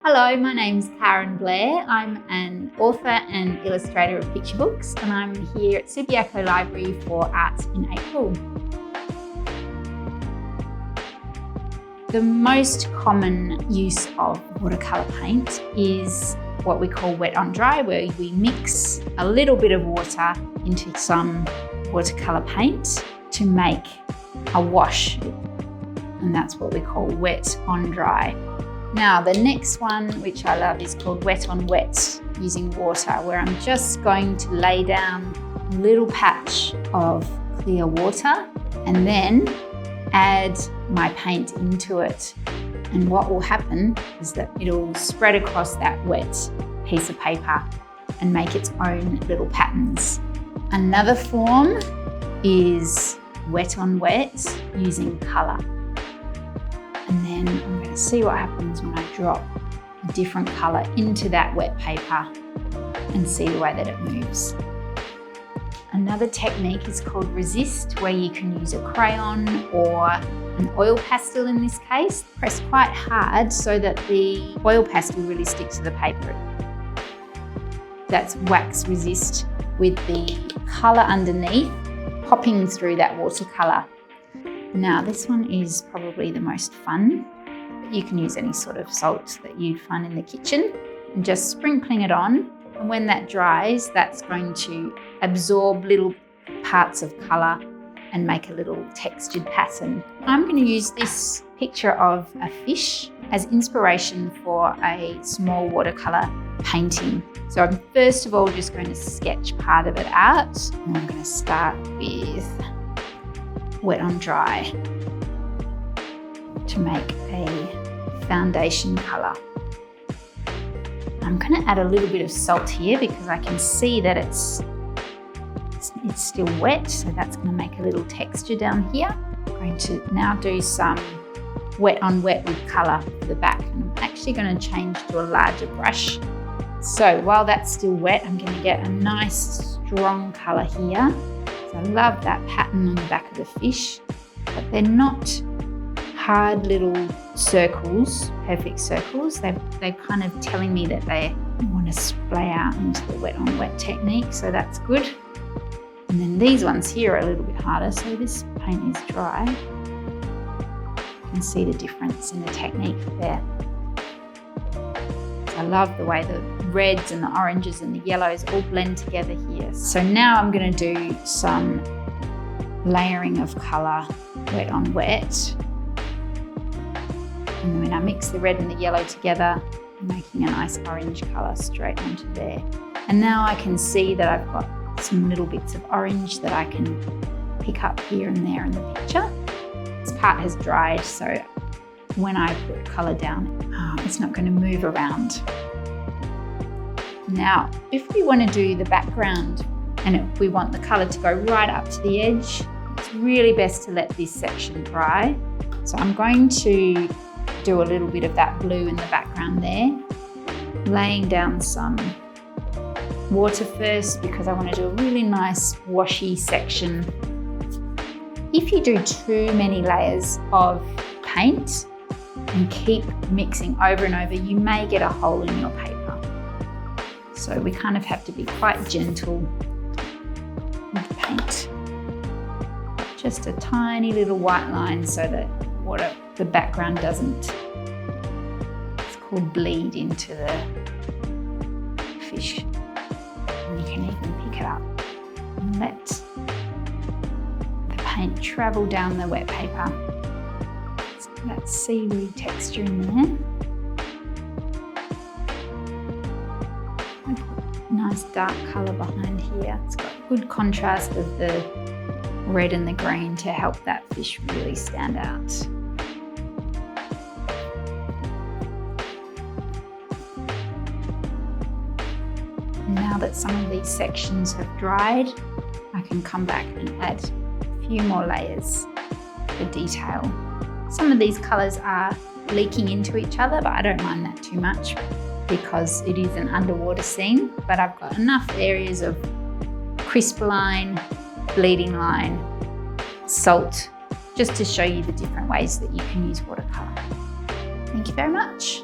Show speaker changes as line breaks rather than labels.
Hello, my name's Karen Blair. I'm an author and illustrator of picture books, and I'm here at Subiaco Library for Arts in April. The most common use of watercolour paint is what we call wet on dry, where we mix a little bit of water into some watercolour paint to make a wash, and that's what we call wet on dry. Now, the next one, which I love, is called wet on wet, using water, where I'm just going to lay down a little patch of clear water and then add my paint into it. And what will happen is that it'll spread across that wet piece of paper and make its own little patterns. Another form is wet on wet, using colour. And then I'm going to see what happens when I drop a different colour into that wet paper and see the way that it moves. Another technique is called resist, where you can use a crayon or an oil pastel in this case. Press quite hard so that the oil pastel really sticks to the paper. That's wax resist, with the colour underneath popping through that watercolour. Now, this one is probably the most fun. You can use any sort of salt that you'd find in the kitchen and just sprinkling it on. And when that dries, that's going to absorb little parts of colour and make a little textured pattern. I'm going to use this picture of a fish as inspiration for a small watercolour painting. So I'm first of all just going to sketch part of it out. And I'm going to start with wet on dry to make a foundation colour. I'm going to add a little bit of salt here because I can see that it's still wet, so that's going to make a little texture down here. I'm going to now do some wet on wet with colour for the back, and I'm actually going to change to a larger brush. So while that's still wet, I'm going to get a nice strong colour here. So I love that pattern on the back of the fish, but they're not hard little circles, perfect circles. They're kind of telling me that they want to splay out into the wet on wet technique, so that's good. And then these ones here are a little bit harder, so this paint is dry. You can see the difference in the technique there. I love the way the reds and the oranges and the yellows all blend together here. So now I'm going to do some layering of colour, wet on wet. And when I mix the red and the yellow together, I'm making a nice orange colour straight onto there. And now I can see that I've got some little bits of orange that I can pick up here and there in the picture. This part has dried, so when I put colour down, it's not going to move around. Now, if we want to do the background and if we want the colour to go right up to the edge, it's really best to let this section dry. So I'm going to do a little bit of that blue in the background there, laying down some water first because I want to do a really nice washy section. If you do too many layers of paint and keep mixing over and over, you may get a hole in your paper. So we kind of have to be quite gentle with paint. Just a tiny little white line so that the background doesn't, it's called bleed into the fish. And you can even pick it up and let the paint travel down the wet paper. That seaweed texture in there. Nice dark colour behind here. It's got good contrast of the red and the green to help that fish really stand out. Now that some of these sections have dried, I can come back and add a few more layers for detail. Some of these colours are leaking into each other, but I don't mind that too much because it is an underwater scene, but I've got enough areas of crisp line, bleeding line, salt, just to show you the different ways that you can use watercolour. Thank you very much.